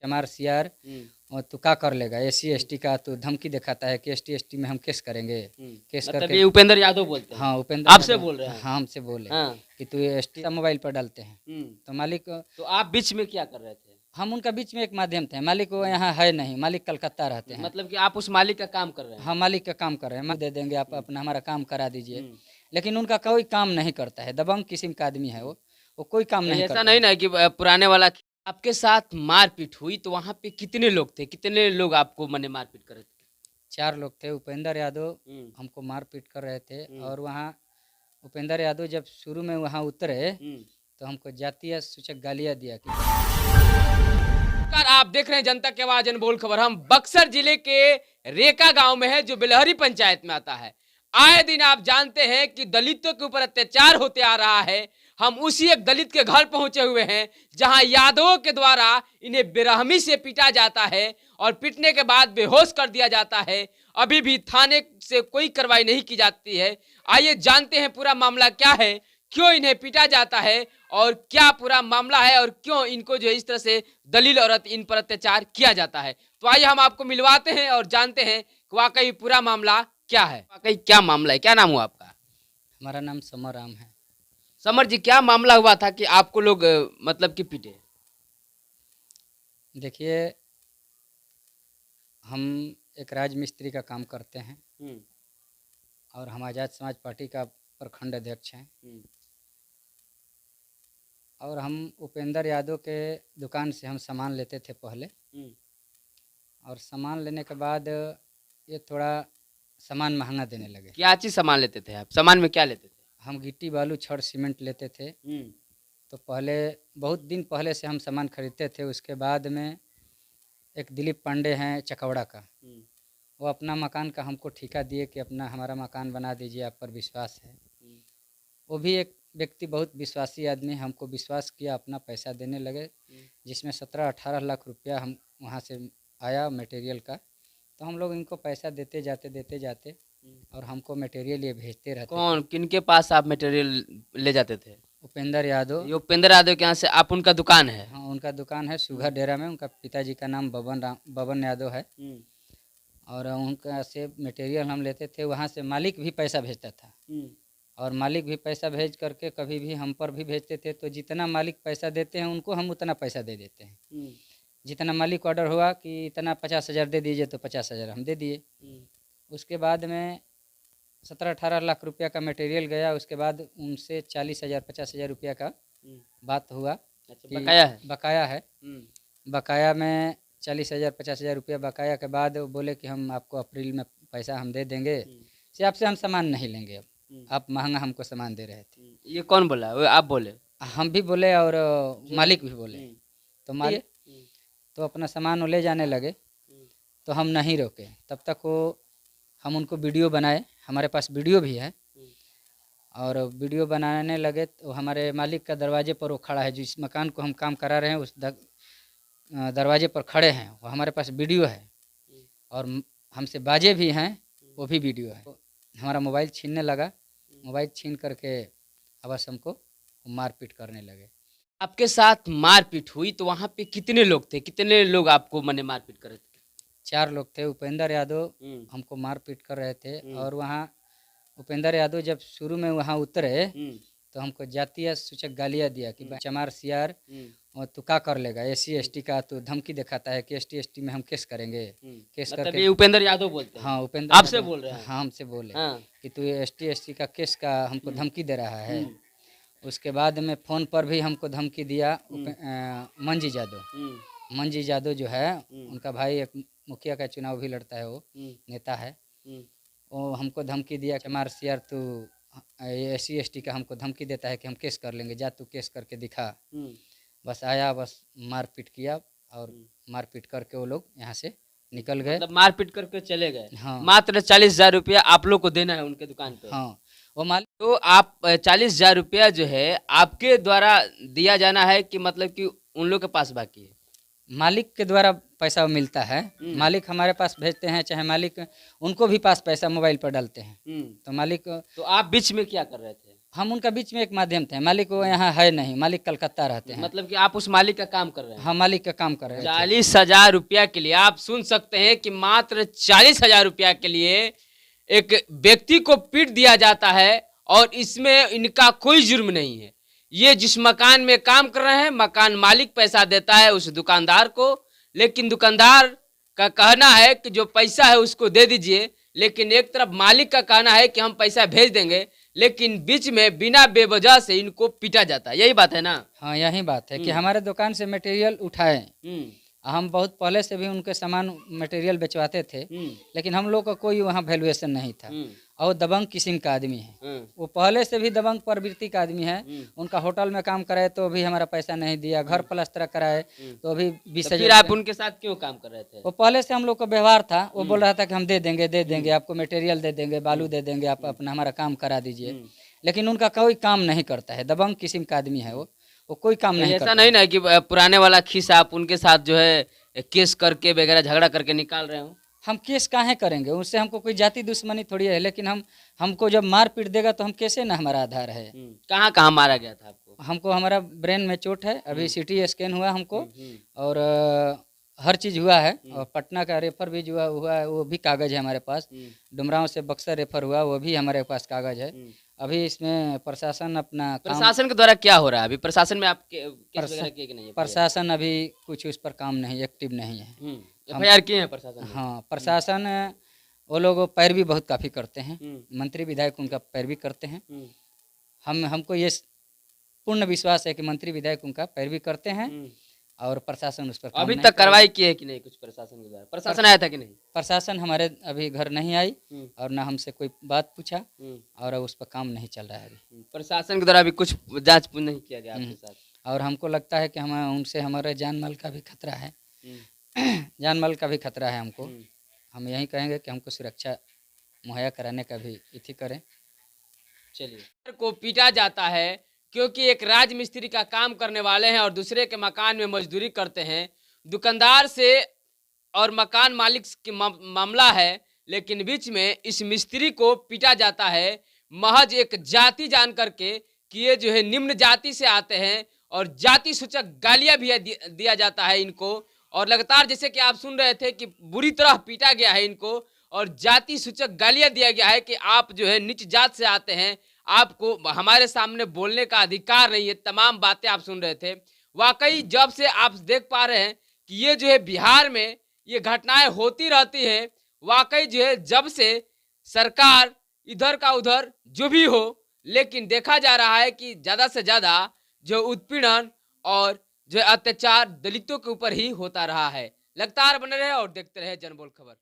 चमार सियार हम्म, और तू क्या कर लेगा, एससी एसटी का तू धमकी दिखाता है कि एसटी एसटी में हम केस करेंगे। केस मतलब करके ये उपेंद्र यादव बोलते हैं। हाँ उपेंद्र आपसे यादव, बोल रहे हैं। हाँ हमसे बोले हाँ। कि तू एसटी मोबाइल पर डालते हैं। हम्म, तो मालिक, तो आप बीच में क्या कर रहे थे? हम उनका बीच में एक माध्यम थे। मालिक वो यहाँ है नहीं, मालिक कलकत्ता रहते हैं। मतलब कि आप उस मालिक का काम कर रहे हैं। हाँ मालिक का काम कर रहे हैं, दे देंगे आप अपना हमारा काम करा दीजिए। हम्म, लेकिन उनका कोई काम नहीं करता है, दबंग किस्म का आदमी है वो कोई काम कहीं नहीं ऐसा करता नहीं है। ना कि पुराने वाला आपके साथ मारपीट हुई तो वहां पे कितने लोग थे, कितने लोग आपको मने मारपीट कर रहे थे? 4 लोग थे। उपेंद्र यादव हम्म, हमको मार पीट कर रहे थे। हम्म, और वहाँ उपेंद्र यादव जब शुरू में वहाँ उतरे हम्म। तो हमको जातीय सूचक गालियाँ दिया कि नमस्कार, आप देख रहे हैं जनता की आवाज अनमोल खबर। हम बक्सर जिले के रेका गांव में है जो बिलहरी पंचायत में आता है। आए दिन आप जानते हैं कि दलितों के ऊपर अत्याचार होते आ रहा है। हम उसी एक दलित के घर पहुंचे हुए हैं जहां यादवों के द्वारा इन्हें बेरहमी से पीटा जाता है और पीटने के बाद बेहोश कर दिया जाता है। अभी भी थाने से कोई कार्रवाई नहीं की जाती है। आइए जानते हैं पूरा मामला क्या है, क्यों इन्हें पीटा जाता है और क्या पूरा मामला है और क्यों इनको जो है इस तरह से दलिल औरत इन पर अत्याचार किया जाता है। तो आइए हम आपको मिलवाते हैं और जानते हैं कि वाकई पूरा मामला क्या है, वाकई क्या मामला है। क्या नाम हुआ आपका? हमारा नाम समर राम है। समर जी, क्या मामला हुआ था कि आपको लोग मतलब कि पीटे? देखिए, हम एक राजमिस्त्री का काम करते हैं हम्म, और हम आज़ाद समाज पार्टी का प्रखंड अध्यक्ष हैं। हम्म, और हम उपेंद्र यादव के दुकान से हम सामान लेते थे पहले। हम्म, और सामान लेने के बाद ये थोड़ा सामान महंगा देने लगे। क्या चीज सामान लेते थे आप? सामान में क्या लेते थे? हम गिट्टी बालू छड़ सीमेंट लेते थे। तो पहले बहुत दिन पहले से हम सामान खरीदते थे। उसके बाद में एक दिलीप पांडे हैं चकौड़ा का, हम्म, वो अपना मकान का हमको ठेका दिए कि अपना हमारा मकान बना दीजिए, आप पर विश्वास है। हम्म, वो भी एक व्यक्ति बहुत विश्वासी आदमी, हमको विश्वास किया, अपना पैसा देने लगे, जिसमें 17-18 लाख रुपया हम वहाँ से आया मटेरियल का। तो हम लोग इनको पैसा देते जाते और हमको मटेरियल ये भेजते रहते थे। कौन किनके पास आप मटेरियल ले जाते थे? उपेंद्र यादव। ये उपेंद्र यादव के यहाँ से आप, उनका दुकान है? हाँ उनका दुकान है सुघर डेरा में। उनका पिताजी का नाम बबन यादव है। और उनका से मटेरियल हम लेते थे। वहाँ से मालिक भी पैसा भेजता था और मालिक भी पैसा भेज करके कभी भी हम पर भी भेजते थे। तो जितना मालिक पैसा देते हैं उनको हम उतना पैसा दे देते हैं। जितना मालिक ऑर्डर हुआ कि इतना 50,000 दे दीजिए तो 50,000 हम दे दिए। उसके बाद में 17-18 लाख रुपया का मटेरियल गया। उसके बाद उनसे 40,000 50,000 रुपया का बात हुआ। अच्छा, बकाया है? बकाया है। बकाया में 40,000 50,000 रुपया बकाया के बाद वो बोले कि हम आपको अप्रैल में पैसा हम दे देंगे, से आपसे हम सामान नहीं लेंगे, अब आप महंगा हमको सामान दे रहे थे। ये कौन बोला? वो आप बोले? हम भी बोले और मालिक भी बोले। तो मालिक तो अपना सामान वो ले जाने लगे। तो हम नहीं रोके। तब तक वो हम उनको वीडियो बनाए, हमारे पास वीडियो भी है। और वीडियो बनाने लगे तो हमारे मालिक का दरवाजे पर वो खड़ा है, जिस मकान को हम काम करा रहे हैं उस दरवाजे पर खड़े हैं, वो हमारे पास वीडियो है। और हमसे बाजे भी हैं, वो भी वीडियो है। हमारा मोबाइल छीनने लगा। मोबाइल छीन करके बस हमको मारपीट करने लगे। आपके साथ मारपीट हुई तो वहां पे कितने लोग थे, कितने लोग आपको मने मारपीट कर रहे थे? 4 लोग थे। उपेंद्र यादव हमको मारपीट कर रहे थे। और वहाँ उपेंद्र यादव जब शुरू में वहाँ उतरे तो हमको जातीय सूचक गालियाँ दिया कि चमार सियार और तू क्या कर लेगा, एससी एसटी का तू धमकी दिखाता है कि एसटी एसटी में हम केस करेंगे। केस मतलब करके ये उपेंद्र यादव बोलते हैं? हाँ उपेंद्र आपसे यादव, बोल रहे हैं? हाँ हमसे बोले हाँ। कि तू एसटी एसटी का केस का हमको धमकी दे रहा है। उसके बाद में फ़ोन पर भी हमको धमकी दिया। मंजी यादव, मंजी यादव जो है उनका भाई, एक मुखिया का चुनाव भी लड़ता है, वो नेता है। वो हमको धमकी दिया चमार सियार तू एससी एसटी का हमको धमकी देता है कि हम केस कर लेंगे, जा तू केस करके दिखा। बस आया, बस मारपीट किया और मारपीट करके वो लोग यहाँ से निकल गए। मतलब मारपीट करके चले गए? हाँ। मात्र 40,000 रुपया आप लोग को देना है उनके दुकान पे? हाँ वो मालिक तो आप 40,000 रुपया जो है आपके द्वारा दिया जाना है कि मतलब कि उन लोग के पास बाकी है? मालिक के द्वारा पैसा मिलता है। मालिक हमारे पास भेजते हैं, चाहे मालिक उनको भी पास पैसा मोबाइल पर डालते हैं। तो मालिक तो आप बीच में क्या कर रहे थे? हम उनका बीच में एक माध्यम थे। मालिक वो यहाँ है नहीं, मालिक कलकत्ता रहते हैं। मतलब कि आप उस मालिक का काम कर रहे हैं। हम मालिक का काम कर रहे थे। 40,000 रुपया के लिए आप सुन सकते हैं कि मात्र 40,000 रुपया के लिए एक व्यक्ति को पीट दिया जाता है और इसमें इनका कोई जुर्म नहीं है। ये जिस मकान में काम कर रहे हैं, मकान मालिक पैसा देता है उस दुकानदार को, लेकिन दुकानदार का कहना है कि जो पैसा है उसको दे दीजिए, लेकिन एक तरफ मालिक का कहना है कि हम पैसा भेज देंगे, लेकिन बीच में बिना बेवजह से इनको पीटा जाता है। यही बात है ना? हाँ, यही बात है कि हमारे दुकान से मटेरियल उठाए। हम बहुत पहले से भी उनके सामान मटेरियल बेचवाते थे, लेकिन हम लोग का कोई वहाँ वैल्यूएशन नहीं था। और दबंग किस्म का आदमी है, वो पहले से भी दबंग प्रवृत्ति का आदमी है। उनका होटल में काम कराए तो भी हमारा पैसा नहीं दिया, घर प्लास्टर कराए तो भी 20,000। फिर आप उनके साथ क्यों काम कर रहे थे? वो पहले से हम लोग का व्यवहार था। वो बोल रहा था कि हम दे देंगे आपको मटेरियल दे देंगे, बालू दे देंगे, आप अपना हमारा काम करा दीजिए। लेकिन उनका कोई काम नहीं करता है। दबंग किस्म का आदमी है वो कोई काम नहीं ऐसा करता। नहीं ना कि पुराने वाला खीस आप उनके साथ जो है केस करके वगैरह झगड़ा करके निकाल रहे हो? हम केस काहे करेंगे? उससे हमको कोई जाति दुश्मनी थोड़ी है, लेकिन हमको जब मार पीट देगा तो हम कैसे ना, हमारा आधार है। कहाँ कहाँ मारा गया था आपको? हमको हमारा ब्रेन में चोट है, अभी सीटी स्कैन हुआ हमको, और हर चीज़ हुआ है। और पटना का रेफर भी जो हुआ है वो भी कागज़ है हमारे पास। डुमरांव से बक्सर रेफर हुआ, वो भी हमारे पास कागज़ है। अभी इसमें प्रशासन अपना प्रशासन के द्वारा क्या हो रहा है? अभी प्रशासन में आप केस वगैरह किए कि नहीं? प्रशासन अभी कुछ उस पर काम नहीं, एक्टिव नहीं है। FIR किए हैं प्रशासन? हाँ, प्रशासन वो लोग पैरवी बहुत काफ़ी करते हैं। मंत्री विधायक उनका पैरवी करते हैं। हमको ये पूर्ण विश्वास है कि मंत्री विधायक उनका पैरवी करते हैं और प्रशासन उस पर काम अभी नहीं तक कार्रवाई की है कि नहीं कुछ प्रशासन के द्वारा? प्रशासन आया था कि नहीं? प्रशासन हमारे अभी घर नहीं आई और ना हमसे कोई बात पूछा, और उस पर काम नहीं चल रहा है अभी। प्रशासन के द्वारा अभी कुछ जांच नहीं किया गया आपके साथ? और हमको लगता है कि हम उनसे हमारे जान माल का भी खतरा है। जान माल का भी खतरा है हमको। हम यही कहेंगे कि हमको सुरक्षा मुहैया कराने का भी इति करें। चलिए, को पीटा जाता है क्योंकि एक राजमिस्त्री का काम करने वाले हैं और दूसरे के मकान में मजदूरी करते हैं। दुकानदार से और मकान मालिक की मामला है, लेकिन बीच में इस मिस्त्री को पीटा जाता है महज एक जाति जान करके कि ये जो है निम्न जाति से आते हैं, और जाति सूचक गालियां भी दिया जाता है इनको। और लगातार जैसे कि आप सुन रहे थे कि बुरी तरह पीटा गया है इनको, और जाति सूचक गालियां दिया गया है कि आप जो है नीच जात से आते हैं, आपको हमारे सामने बोलने का अधिकार नहीं है। तमाम बातें आप सुन रहे थे। वाकई जब से आप देख पा रहे हैं कि ये जो है बिहार में ये घटनाएं होती रहती है, वाकई जो है जब से सरकार इधर का उधर जो भी हो, लेकिन देखा जा रहा है कि ज़्यादा से ज़्यादा जो उत्पीड़न और जो अत्याचार दलितों के ऊपर ही होता रहा है। लगातार बने रहे और देखते रहे जनबोल खबर।